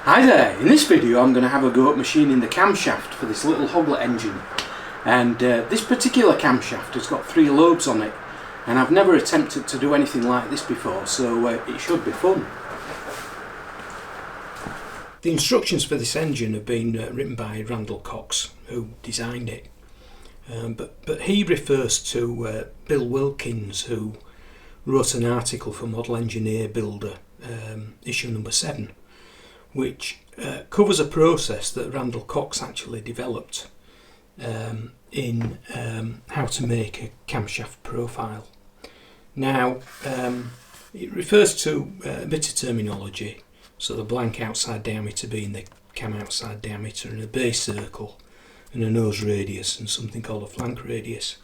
Hi there, in this video I'm going to have a go at machining the camshaft for this little Hoglet engine, and this particular camshaft has got 3 lobes on it, and I've never attempted to do anything like this before, so it should be fun. The instructions for this engine have been written by Randall Cox, who designed it, but he refers to Bill Wilkins, who wrote an article for Model Engineer Builder, issue number 7, which covers a process that Randall Cox actually developed in how to make a camshaft profile. Now, it refers to a bit of terminology, so the blank outside diameter being the cam outside diameter, and a base circle, and a nose radius, and something called a flank radius.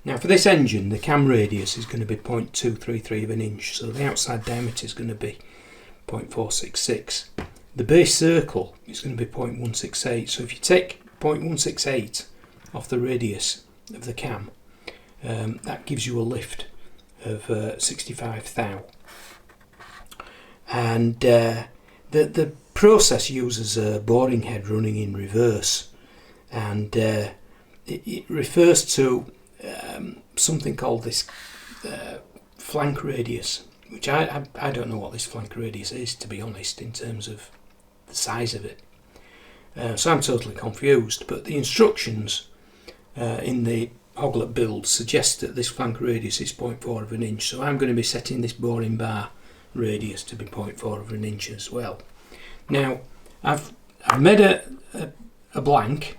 Now for this engine, the cam radius is going to be 0.233 of an inch, so the outside diameter is going to be 0.466. The base circle is going to be 0.168, so if you take 0.168 off the radius of the cam, that gives you a lift of 65 thou. And the process uses a boring head running in reverse, and it refers to something called this flank radius, which I don't know what this flank radius is, to be honest, in terms of the size of it. So I'm totally confused, but the instructions in the Hoglet build suggest that this flank radius is 0.4 of an inch, so I'm going to be setting this boring bar radius to be 0.4 of an inch as well. Now I've made a blank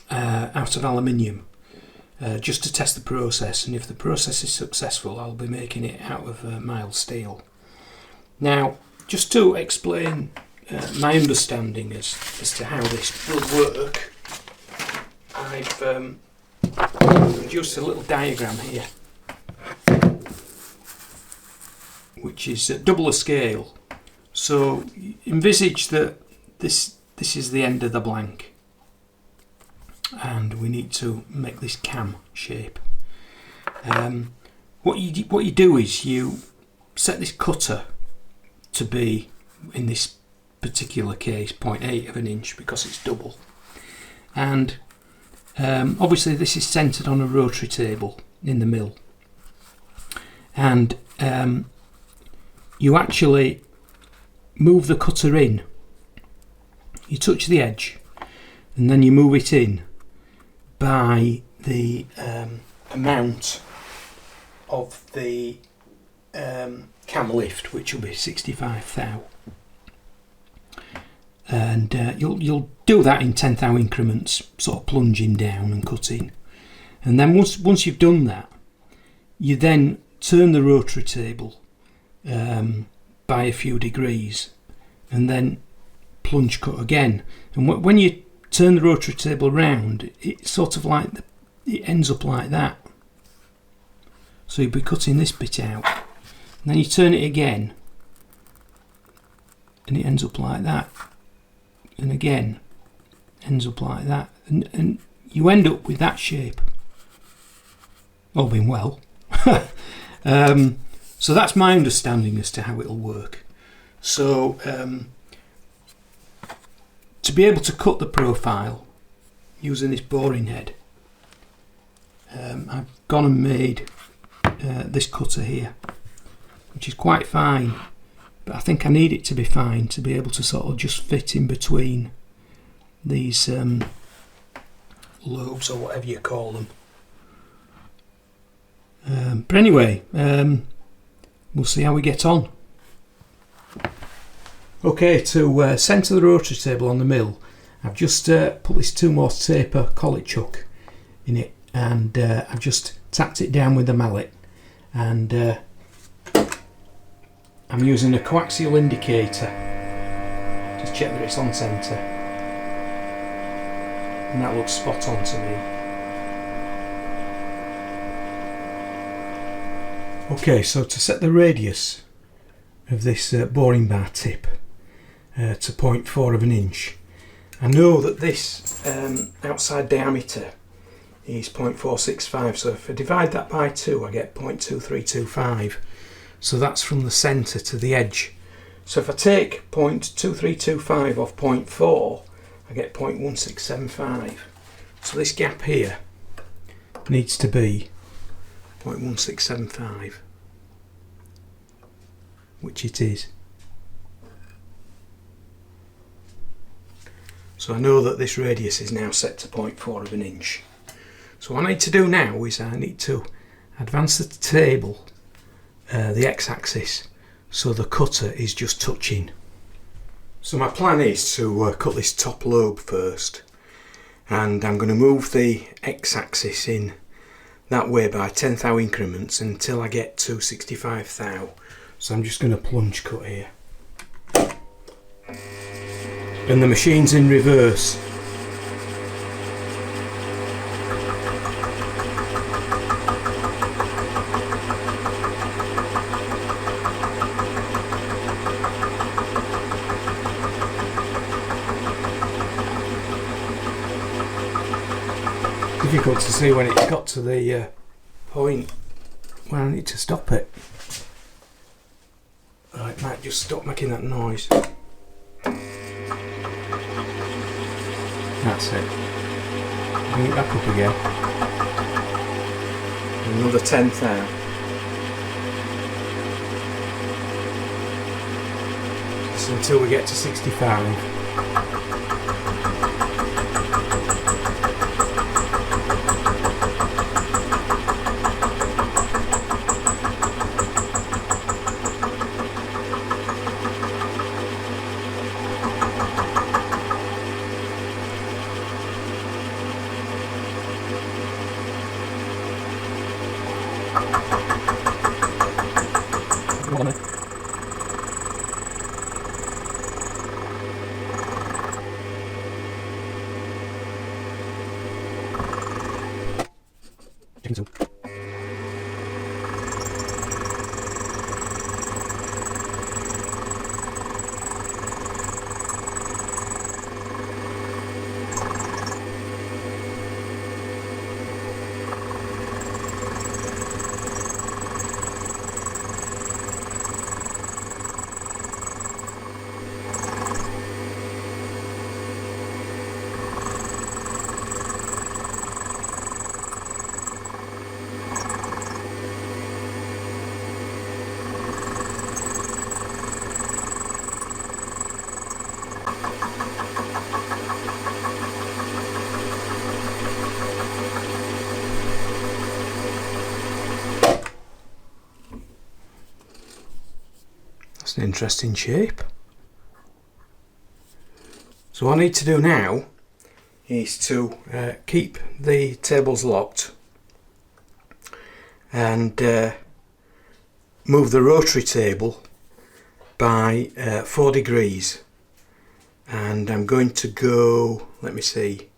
out of aluminium just to test the process, and if the process is successful I'll be making it out of mild steel. Now, just to explain my understanding as to how this will work, I've produced a little diagram here which is double the scale. So envisage that this is the end of the blank, and we need to make this cam shape. What you do is you set this cutter to be, in this particular case, 0.8 of an inch because it's double, and obviously this is centered on a rotary table in the mill, and you actually move the cutter in. You touch the edge and then you move it in by the amount of the cam lift, which will be 65 thou, and you'll do that in 10 thou increments, sort of plunging down and cutting, and then once you've done that, you then turn the rotary table by a few degrees, and then plunge cut again. And when you turn the rotary table round, it's sort of like it ends up like that. So you'll be cutting this bit out, and then you turn it again, and it ends up like that, and again ends up like that, and you end up with that shape, all being well. So that's my understanding as to how it'll work. So to be able to cut the profile using this boring head, I've gone and made this cutter here, which is quite fine, but I think I need it to be fine to be able to sort of just fit in between these lobes, or whatever you call them. But anyway, we'll see how we get on. Okay, to centre the rotary table on the mill, I've just put this 2 more taper collet chuck in it, and I've just tapped it down with the mallet, and I'm using a coaxial indicator to check that it's on centre, and that looks spot on to me. Okay, so to set the radius of this boring bar tip to 0.4 of an inch, I know that this outside diameter is 0.465, so if I divide that by 2 I get 0.2325, so that's from the centre to the edge. So if I take 0.2325 off 0.4, I get 0.1675. So this gap here needs to be 0.1675, which it is. So I know that this radius is now set to 0.4 of an inch. So what I need to do now is I need to advance the table, the x-axis, so the cutter is just touching. So my plan is to cut this top lobe first, and I'm going to move the x-axis in that way by 10 thou increments until I get to 65 thou. So I'm just going to plunge cut here. And the machine's in reverse. Difficult to see when it's got to the point where I need to stop it. Right, might just stop making that noise. That's it. Bring it back up again. Another 10 thou. Just until we get to 65. That's an interesting shape. So what I need to do now is to keep the tables locked and move the rotary table by 4 degrees, and I'm going to go, let me see,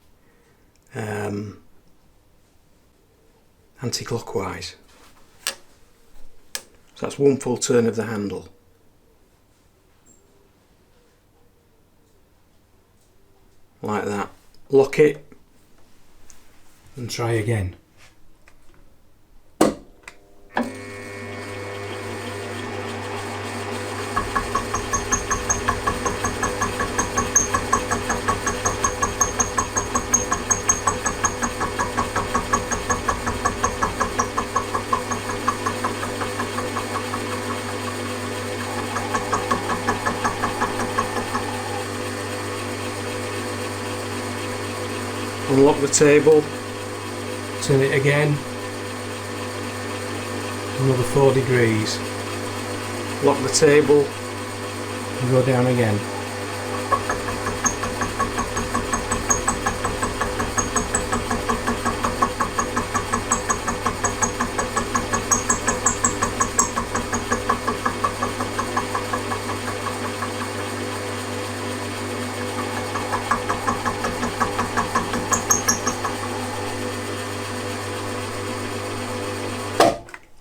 anti-clockwise. So that's one full turn of the handle. Like that. Lock it and try again. Unlock the table, turn it again, another 4 degrees, lock the table and go down again.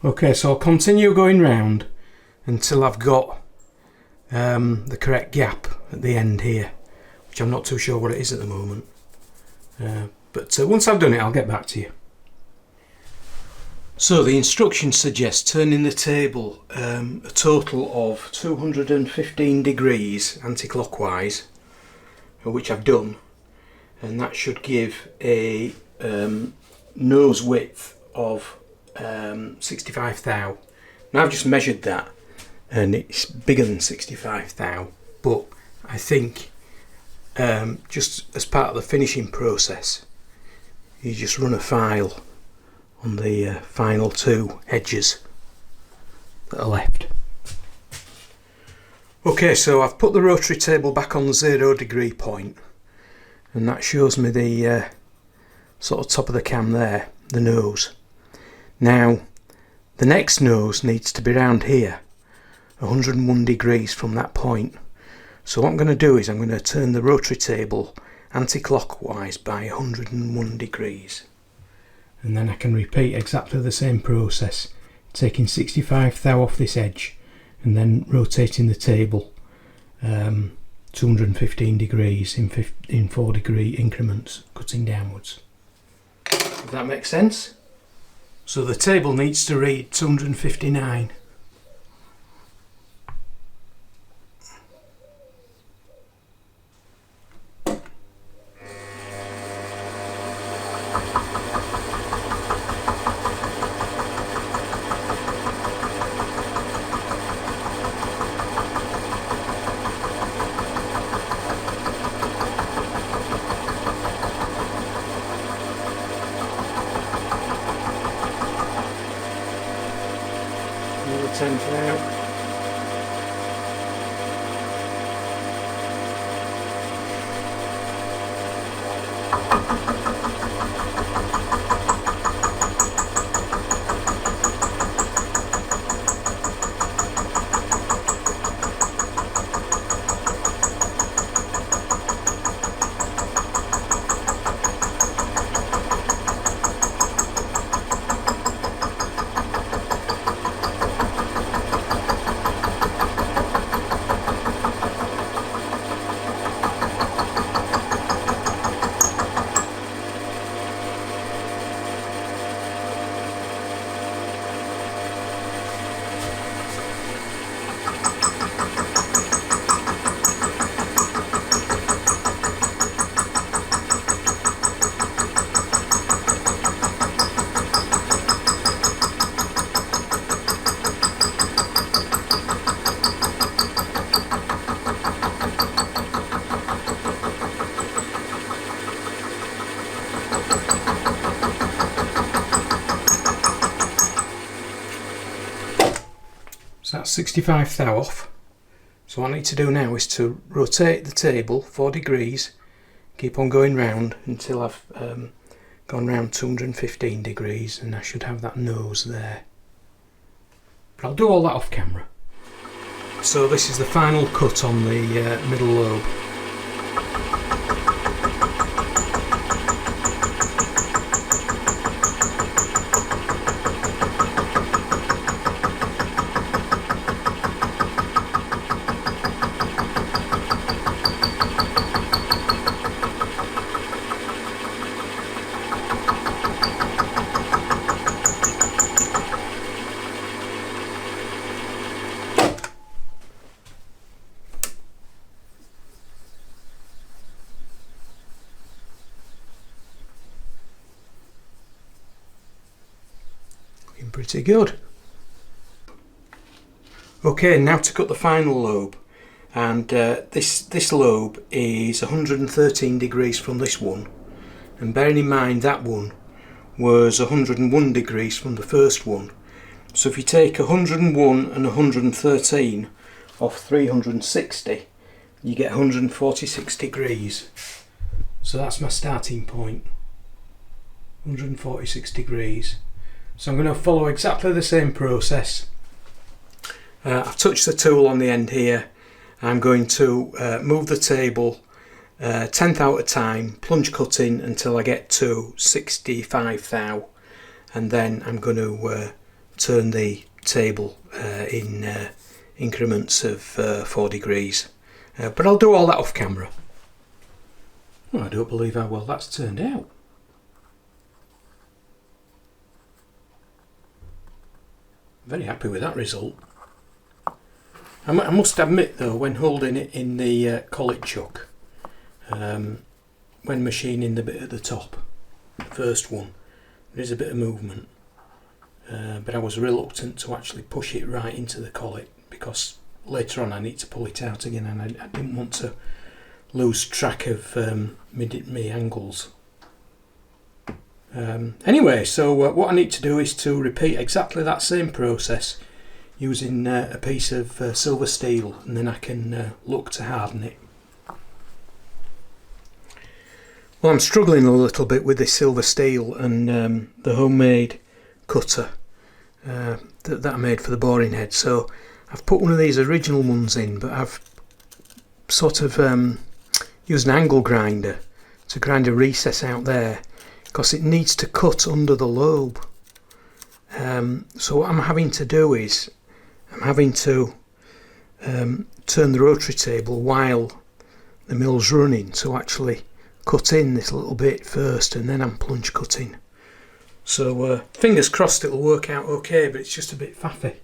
Okay, so I'll continue going round until I've got the correct gap at the end here, which I'm not too sure what it is at the moment. But once I've done it, I'll get back to you. So the instructions suggest turning the table a total of 215 degrees anti-clockwise, which I've done, and that should give a nose width of 65 thou. Now I've just measured that and it's bigger than 65 thou, but I think just as part of the finishing process you just run a file on the final two edges that are left. Okay, so I've put the rotary table back on the 0 degree point, and that shows me the sort of top of the cam there, the nose. Now the next nose needs to be round here, 101 degrees from that point. So what I'm going to do is I'm going to turn the rotary table anti-clockwise by 101 degrees. And then I can repeat exactly the same process, taking 65 thou off this edge and then rotating the table 215 degrees in 4 degree increments, cutting downwards. If that makes sense? So the table needs to read 259. Another 10 for now. So that's 65 thou off. So what I need to do now is to rotate the table 4 degrees, keep on going round until I've gone round 215 degrees, and I should have that nose there. But I'll do all that off camera. So this is the final cut on the middle lobe. Pretty good. Okay, now to cut the final lobe, and this lobe is 113 degrees from this one, and bearing in mind that one was 101 degrees from the first one. So if you take 101 and 113 off 360, you get 146 degrees. So that's my starting point, 146 degrees. So I'm going to follow exactly the same process. I've touched the tool on the end here. I'm going to move the table 10th out of time, plunge cutting until I get to 65 thou, and then I'm going to turn the table in increments of 4 degrees. But I'll do all that off camera. Well, I don't believe how well that's turned out. Very happy with that result. I must admit though, when holding it in the collet chuck, when machining the bit at the top, the first one, there is a bit of movement, but I was reluctant to actually push it right into the collet because later on I need to pull it out again, and I didn't want to lose track of my angles. Anyway, so what I need to do is to repeat exactly that same process using a piece of silver steel, and then I can look to harden it. Well, I'm struggling a little bit with this silver steel and the homemade cutter that I made for the boring head. So I've put one of these original ones in, but I've sort of used an angle grinder to grind a recess out there because it needs to cut under the lobe. So what I'm having to do is I'm having to turn the rotary table while the mill's running to actually cut in this little bit first, and then I'm plunge cutting. So fingers crossed it'll work out okay, but it's just a bit faffy.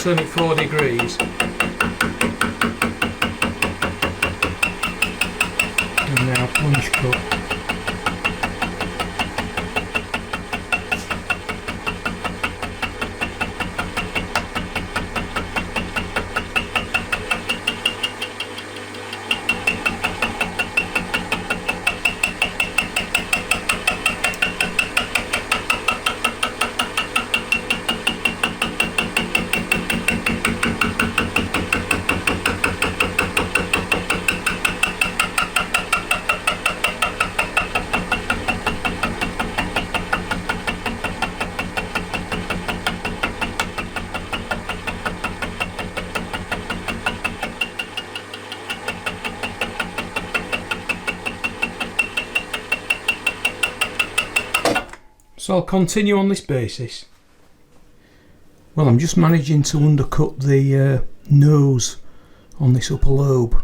Turn it 4 degrees. And now plunge cut. So I'll continue on this basis. Well, I'm just managing to undercut the nose on this upper lobe.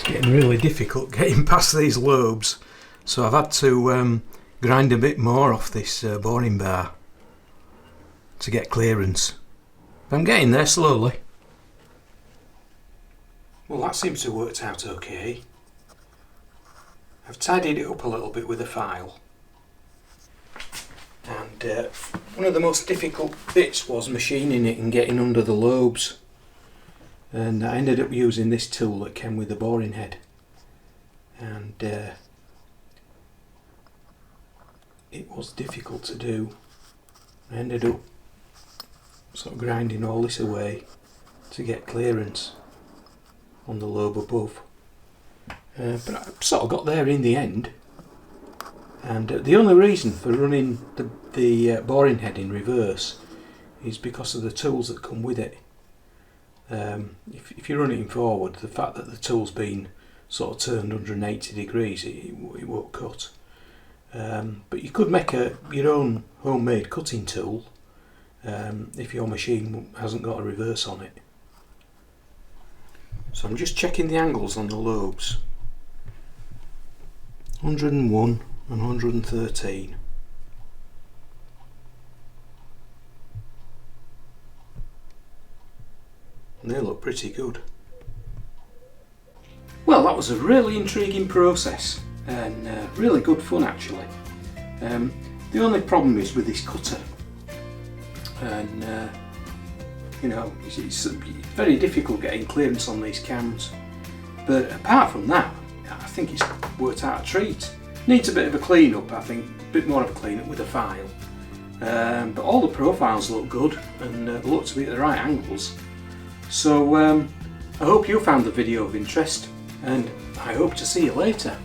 Getting really difficult getting past these lobes, so I've had to grind a bit more off this boring bar to get clearance. But I'm getting there slowly. Well, that seems to have worked out okay. I've tidied it up a little bit with a file, and one of the most difficult bits was machining it and getting under the lobes. And I ended up using this tool that came with the boring head, and it was difficult to do. I ended up sort of grinding all this away to get clearance on the lobe above, but I sort of got there in the end. And the only reason for running the boring head in reverse is because of the tools that come with it. If you're running forward, the fact that the tool's been sort of turned 180 degrees, it won't cut. But you could make your own homemade cutting tool if your machine hasn't got a reverse on it. So I'm just checking the angles on the lobes. 101 and 113. And they look pretty good. Well, that was a really intriguing process and really good fun actually. The only problem is with this cutter, and you know, it's very difficult getting clearance on these cams, but apart from that I think it's worked out a treat. Needs a bit of a clean up, I think, a bit more of a clean up with a file, but all the profiles look good and look to be at the right angles. So I hope you found the video of interest, and I hope to see you later.